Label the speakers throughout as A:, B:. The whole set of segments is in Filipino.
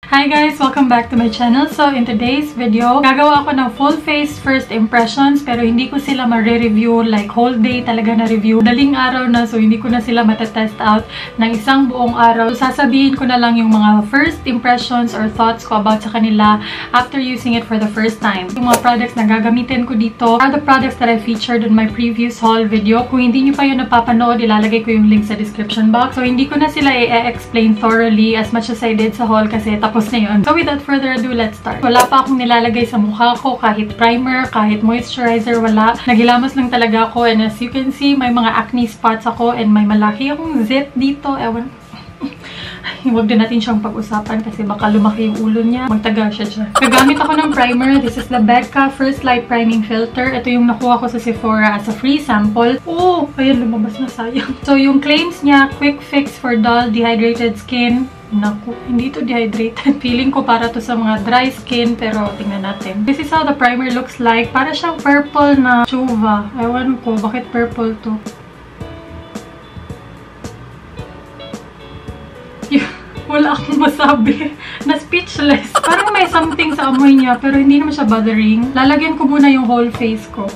A: Hi guys! Welcome back to my channel. So, in today's video, gagawa ako ng full face first impressions pero hindi ko sila ma-review like whole day talaga na review. Daling araw na so hindi ko na sila matatest out ng isang buong araw. So, sasabihin ko na lang yung mga first impressions or thoughts ko about sa kanila after using it for the first time. Yung mga products na gagamitin ko dito are the products that I featured in my previous haul video. Kung hindi nyo pa yun napapanood, ilalagay ko yung link sa description box. So, hindi ko na sila i-explain thoroughly as much as I did sa haul kasi tapos na yun. So without further ado, let's start. Wala pa akong nilalagay sa mukha ko, kahit primer, kahit moisturizer, wala. Naghilamos lang talaga ako and as you can see, may mga acne spots ako and may malaki akong zit dito. Ewan. Huwag din natin siyang pag-usapan kasi baka lumaki yung ulo niya. Magtaga siya dyan. Gagamit ako ng primer. This is the Becca First Light Priming Filter. Ito yung nakuha ko sa Sephora as a free sample. Oh! Ayan, lumabas na, sayang. So, yung claims niya, quick fix for dull, dehydrated skin. Naku, hindi to dehydrated. Feeling ko para to sa mga dry skin, pero tingnan natin. This is how the primer looks like. Para siyang purple na chuva. Ewan ko, bakit purple to? Wala akong masabi. Na-speechless. Parang may something sa amoy niya, pero hindi naman siya bothering. Lalagyan ko muna yung whole face ko.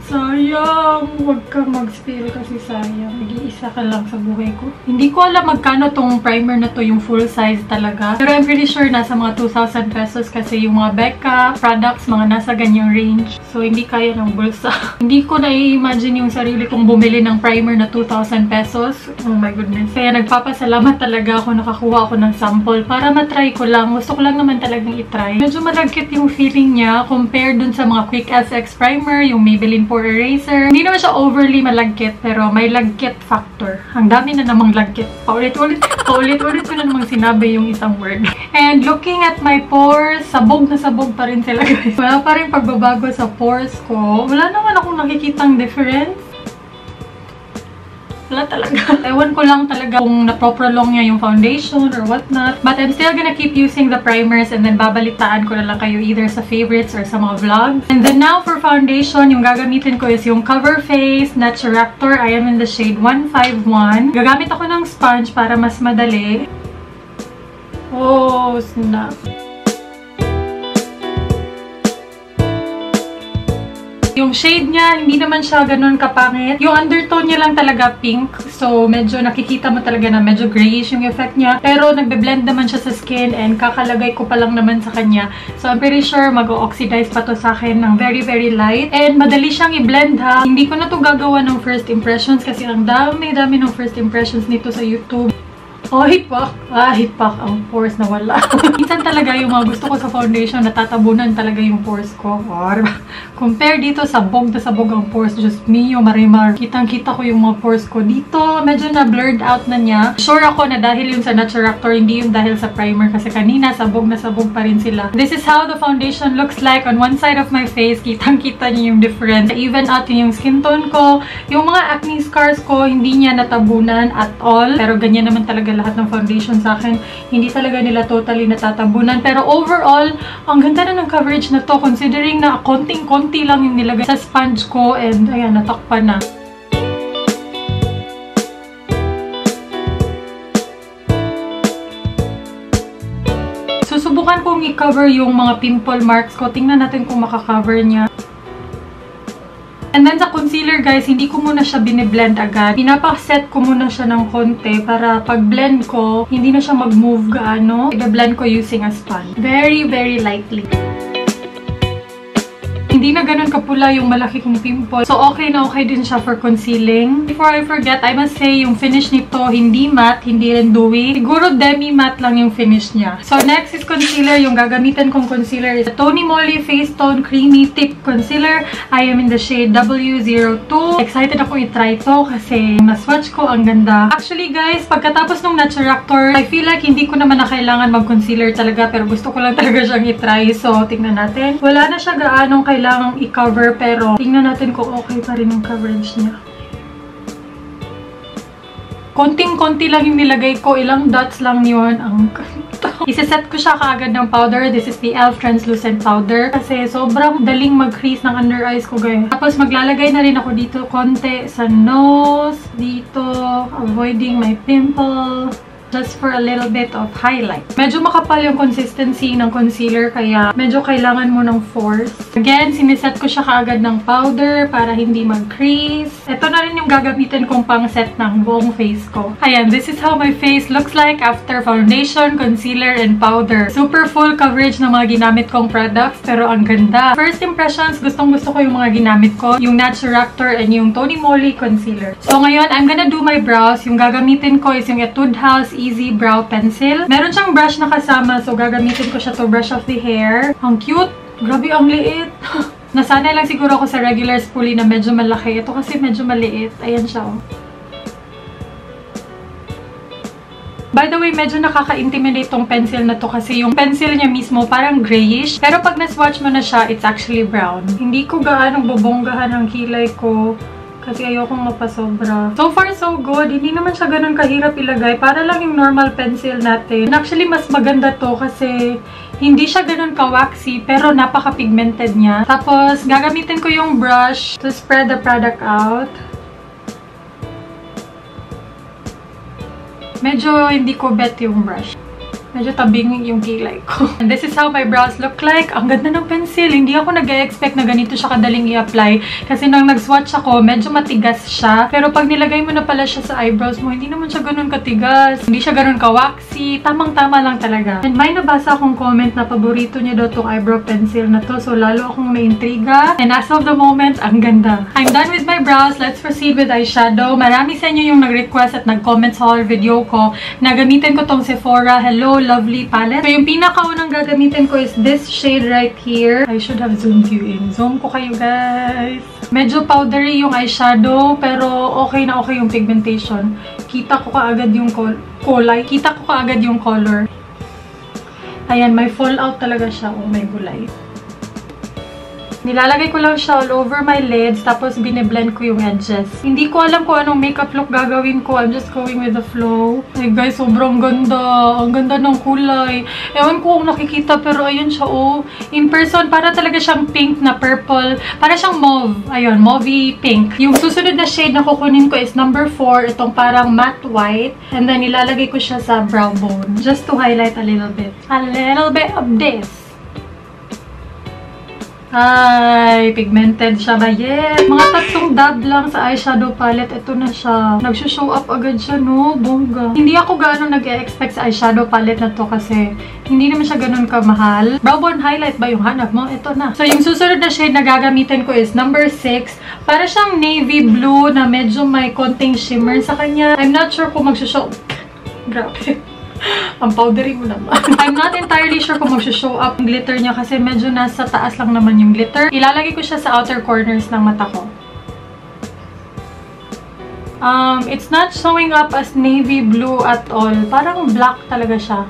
A: Sayang! Huwag kang mag-spill kasi sayang. Nag-iisa ka lang sa buhay ko. Hindi ko alam magkano tong primer na to, yung full size talaga. Pero I'm pretty sure nasa mga 2,000 pesos kasi yung mga Becca products, mga nasa ganyang range. So, hindi kaya ng bulsa. Hindi ko na-imagine yung sarili kong bumili ng primer na 2,000 pesos. Oh my goodness. Kaya nagpapasalamat talaga ako nakakuha ako ng sample para matry ko lang. Gusto ko lang naman talagang itry. Medyo malagkit yung feeling niya compared dun sa mga Quick SX primer, yung Maybelline Pore Eraser. Hindi naman siya overly malagkit, pero may lagkit factor. Ang dami na namang lagkit. Paulit-ulit ko na namang sinabi yung isang word. And looking at my pores, sabog na sabog pa rin sila guys. Wala pa rin pagbabago sa pores ko. Wala naman akong nakikitang difference. Wala talaga. Ewan ko lang talaga kung napoprolong niya yung foundation or whatnot. But I'm still gonna keep using the primers and then babalitaan ko na lang kayo either sa favorites or sa mga vlogs. And then now for foundation, yung gagamitin ko is yung Cover Face Naturactor. I am in the shade 151. Gagamit ako ng sponge para mas madali. Oh, snap. Yung shade niya, hindi naman siya ganun kapangit. Yung undertone niya lang talaga pink. So, medyo nakikita mo talaga na medyo grayish yung effect niya. Pero, nagbe-blend naman siya sa skin and kakalagay ko pa lang naman sa kanya. So, I'm pretty sure mag-oxidize pa to sa akin ng very, very light. And, madali siyang i-blend ha. Hindi ko na to gagawa ng first impressions kasi ang dami-dami ng first impressions nito sa YouTube. Oh, hipak! Hipak ang pores na wala. Minsan talaga yung mga gusto ko sa foundation, natatabunan talaga yung pores ko. Compare dito, sabog na sabog ang pores. Just mio, marimar. Kitang-kita ko yung mga pores ko. Dito, medyo na blurred out na niya. Sure ako na dahil yung sa Naturactor, hindi yung dahil sa primer. Kasi kanina, sabog na sabog pa rin sila. This is how the foundation looks like on one side of my face. Kitang-kita niyo yung difference. Even out yung skin tone ko. Yung mga acne scars ko, hindi niya natabunan at all. Pero ganyan naman talaga lahat ng foundation sa akin. Hindi talaga nila totally natatabunan. Pero overall, ang ganda na ng coverage na to considering na konting-konti lang yung nilagay sa sponge ko and ayan, natakpan na. Susubukan kong i-cover yung mga pimple marks ko. Tingnan natin kung makakover niya. And then sa concealer guys, hindi ko muna siya biniblend agad. Pinapaset ko muna siya ng konti para pag blend ko, hindi na siya mag-move gaano. I-blend ko using a sponge. Very, very lightly. Hindi na ganun kapula yung malaki kong pimple. So, okay na okay din siya for concealing. Before I forget, I must say, yung finish nito, hindi matte, hindi rin dewy. Siguro demi-matte lang yung finish niya. So, next is concealer. Yung gagamitin kong concealer is Tony Moly Face Tone Creamy Tip Concealer. I am in the shade W02. Excited ako i-try to kasi na-swatch ko, ang ganda. Actually, guys, pagkatapos ng Naturactor, I feel like hindi ko naman na kailangan mag-concealer talaga, pero gusto ko lang talaga siyang i-try. So, tingnan natin. Wala na siya gaanong kailangan i-cover pero tingnan natin kung okay pa rin yung coverage niya. Konting-konti lang yung nilagay ko. Ilang dots lang yun. Ang ganda. Isa-set ko siya kaagad ng powder. This is the e.l.f. Translucent Powder. Kasi sobrang daling mag-crease ng under eyes ko, guys. Tapos maglalagay na rin ako dito konti sa nose. Dito. Avoiding my pimple. just for a little bit of highlight. Medyo makapal yung consistency ng concealer kaya medyo kailangan mo ng force. Again, siniset ko siya kaagad ng powder para hindi mag-crease. Ito na rin yung gagamitin kong pang set ng buong face ko. Ayan, this is how my face looks like after foundation, concealer, and powder. Super full coverage ng mga ginamit kong products pero ang ganda. First impressions, gustong-gusto ko yung mga ginamit ko. Yung Naturactor and yung Tony Moly concealer. So ngayon, I'm gonna do my brows. Yung gagamitin ko is yung Etude House Easy Brow Pencil. Meron siyang brush na kasama, so gagamitin ko siya to brush off the hair. Ang cute! Grabe, ang liit! Nasanay lang siguro ako sa regular spoolie na medyo malaki. Ito kasi medyo maliit. Ayan siya, oh. By the way, medyo nakaka-intimidate tong pencil na to kasi yung pencil niya mismo parang grayish. Pero pag na-swatch mo na siya, it's actually brown. Hindi ko gaanong bubonggahan ang kilay ko. Kasi ayokong mapasobra. So far, so good. Hindi naman siya ganun kahirap ilagay. Para lang yung normal pencil natin. And actually, mas maganda to kasi hindi siya ganun ka-waxy pero napaka-pigmented niya. Tapos, gagamitin ko yung brush to spread the product out. Medyo hindi ko bet yung brush. Medyo tabing yung kilay ko. And this is how my brows look like. Ang ganda ng pencil. Hindi ako nag-expect na ganito siya kadaling i-apply. Kasi nang nag-swatch ako, medyo matigas siya. Pero pag nilagay mo na pala siya sa eyebrows mo, hindi naman siya ganun katigas. Hindi siya ganun ka-waxy. Tamang-tama lang talaga. And may nabasa akong comment na paborito niya daw tong eyebrow pencil na to. So lalo akong na-intriga. And as of the moment, ang ganda. I'm done with my brows. Let's proceed with eyeshadow. Marami sa inyo yung nag-request at nag-comment sa haul video ko na gamitin ko tong Sephora Hello Lovely palette. So, yung pinakaunang gagamitin ko is this shade right here. I should have zoomed you in. Zoom ko kayo, guys. Medyo powdery yung eyeshadow, pero okay na okay yung pigmentation. Kita ko kaagad yung kulay. Kita ko kaagad yung color. Ayan, may fallout talaga siya. Oh, may gulay. Nilalagay ko lang siya all over my lids, tapos bine-blend ko yung edges. Hindi ko alam kung anong makeup look gagawin ko. I'm just going with the flow. Ay guys, sobrang ganda. Ang ganda ng kulay. Ewan ko kung nakikita, pero ayun siya, oh. In person, para talaga siyang pink na purple. Para siyang mauve. Ayun, mauvey pink. Yung susunod na shade na kukunin ko is number 4. Itong parang matte white. And then, nilalagay ko siya sa brow bone. Just to highlight a little bit. A little bit of this. Ay, pigmented siya ba? Yes! Mga 3 dab lang sa eyeshadow palette. Ito na siya. Nag-show up agad siya, no? Bongga. Hindi ako gaano nag-expect sa eyeshadow palette na to kasi hindi naman siya ganun kamahal. Brow bone highlight ba yung hanap mo? Ito na. So, yung susunod na shade na gagamitin ko is number 6. Para siyang navy blue na medyo may konting shimmer sa kanya. I'm not sure kung mag-show... Grabe. Ang powdery mo naman. I'm not entirely sure kung mag-show up yung glitter niya kasi medyo nasa taas lang naman yung glitter. Ilalagay ko siya sa outer corners ng mata ko. It's not showing up as navy blue at all. Parang black talaga siya.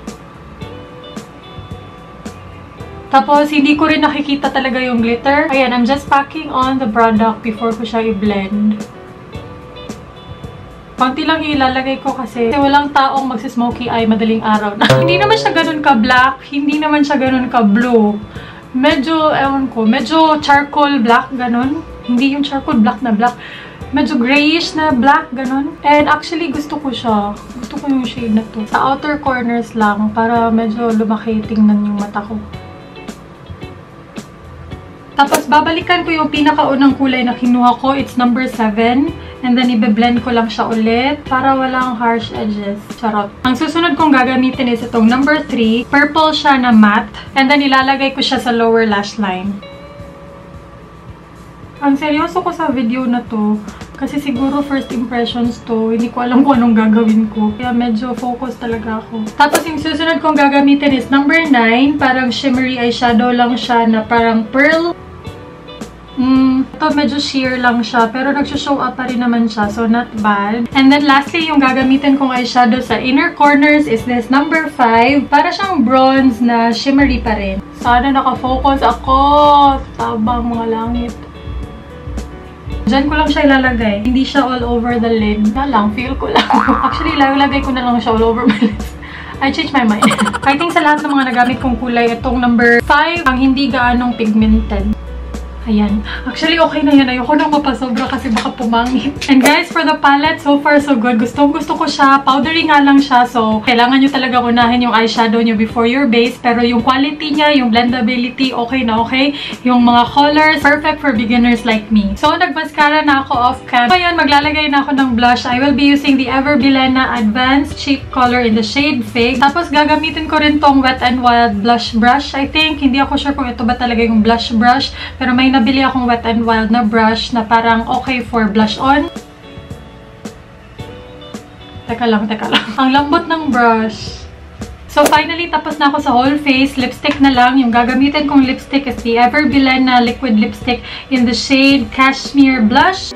A: Tapos, hindi ko rin nakikita talaga yung glitter. Ayan, I'm just packing on the product before ko siya i-blend. Konti lang ilalagay ko kasi walang taong magsismoky eye madaling araw na. Hindi naman siya ganun ka-black, hindi naman siya ganun ka-blue. Medyo, ewan ko, medyo charcoal black, ganun. Hindi yung charcoal black na black. Medyo grayish na black, ganun. And actually, gusto ko siya. Gusto ko yung shade na to. Sa outer corners lang, para medyo lumaki tingnan yung mata ko. Tapos, babalikan ko yung pinakaunang kulay na kinuha ko. It's number 7. And then, ibe-blend ko lang siya ulit para walang harsh edges. Charot. Ang susunod kong gagamitin is itong number 3. Purple siya na matte. And then, ilalagay ko siya sa lower lash line. Ang seryoso ko sa video na to. Kasi siguro first impressions to. Hindi ko alam kung anong gagawin ko. Kaya medyo focus talaga ako. Tapos, yung susunod kong gagamitin is number 9. Parang shimmery eyeshadow lang siya na parang pearl. Ito medyo sheer lang siya, pero nag-show up pa rin naman siya, so not bad. And then lastly, yung gagamitin kong eyeshadow sa inner corners is this number 5. Para siyang bronze na shimmery pa rin. Sana nakafocus ako. Tabang mga langit. Diyan ko lang siya ilalagay. Hindi siya all over the lid. Na lang, feel ko lang. Actually, ilalagay ko na lang siya all over my lid. I changed my mind. I think sa lahat ng mga nagamit kong kulay, itong number 5 ang hindi gaanong pigmented. Ayan. Actually, okay na yan. Ayoko nang mapasobra kasi baka pumangit. And guys, for the palette, so far so good. Gusto ko siya. Powdery nga lang siya. So, kailangan nyo talaga unahin yung eyeshadow nyo before your base. Pero yung quality niya, yung blendability, okay na okay. Yung mga colors, perfect for beginners like me. So, nag-mascara na ako off-cam. Ngayon, maglalagay na ako ng blush. I will be using the Ever Bilena Advanced Cheap Color in the shade Fake. Tapos, gagamitin ko rin tong Wet n Wild blush brush. I think, hindi ako sure kung ito ba talaga yung blush brush. Pero may nabili akong Wet n Wild na brush na parang okay for blush on. Teka lang. Ang lambot ng brush. So, finally, tapos na ako sa whole face. Lipstick na lang. Yung gagamitin kong lipstick is the Ever Bilena Liquid Lipstick in the shade Cashmere Blush.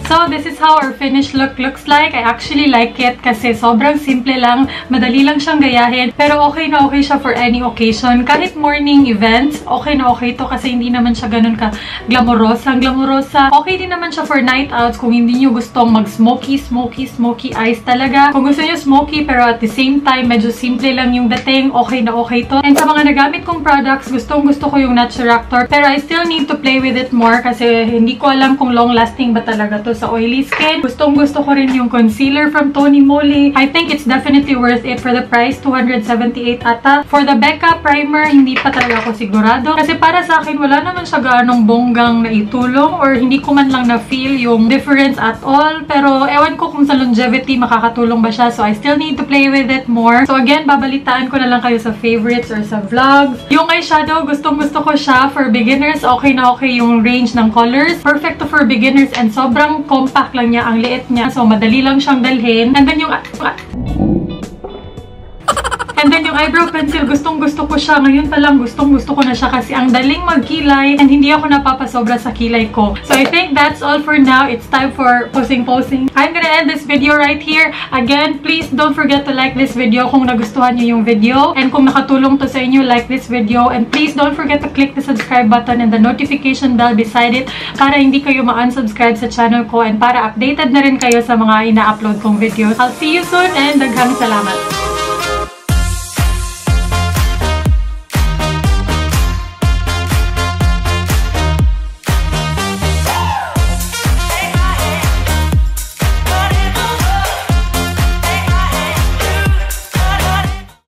A: So, this is how our finished look looks like. I actually like it kasi sobrang simple lang. Madali lang siyang gayahin. Pero okay na okay siya for any occasion. Kahit morning events, okay na okay to kasi hindi naman siya ganun ka glamorosa. Okay din naman siya for night outs kung hindi nyo gustong mag-smoky eyes talaga. Kung gusto nyo smoky pero at the same time, medyo simple lang yung dating, okay na okay to. And sa mga nagamit kong products, gusto ko yung Naturactor. Pero I still need to play with it more kasi hindi ko alam kung long-lasting ba talaga to sa oily skin. Gusto ko rin yung concealer from Tony Moly. I think it's definitely worth it for the price, 278 ata. For the Becca primer, hindi pa talaga ako sigurado. Kasi para sa akin, wala naman siya gaanong bonggang na itulong or hindi ko man lang na-feel yung difference at all. Pero ewan ko kung sa longevity makakatulong ba siya. So I still need to play with it more. So again, babalitaan ko na lang kayo sa favorites or sa vlogs. Yung eyeshadow, gusto ko siya for beginners. Okay na okay yung range ng colors. Perfect to for beginners and sobrang compact lang niya, ang liit niya. So, madali lang siyang dalhin. And then yung eyebrow pencil, gustong-gusto ko siya. Ngayon pa lang, gustong-gusto ko na siya kasi ang daling magkilay and hindi ako napapasobra sa kilay ko. So, I think that's all for now. It's time for posing. I'm gonna end this video right here. Again, please don't forget to like this video kung nagustuhan niyo yung video. And kung nakatulong to sa inyo, like this video. And please don't forget to click the subscribe button and the notification bell beside it para hindi kayo ma-unsubscribe sa channel ko and para updated na rin kayo sa mga ina-upload kong videos. I'll see you soon and daghang salamat!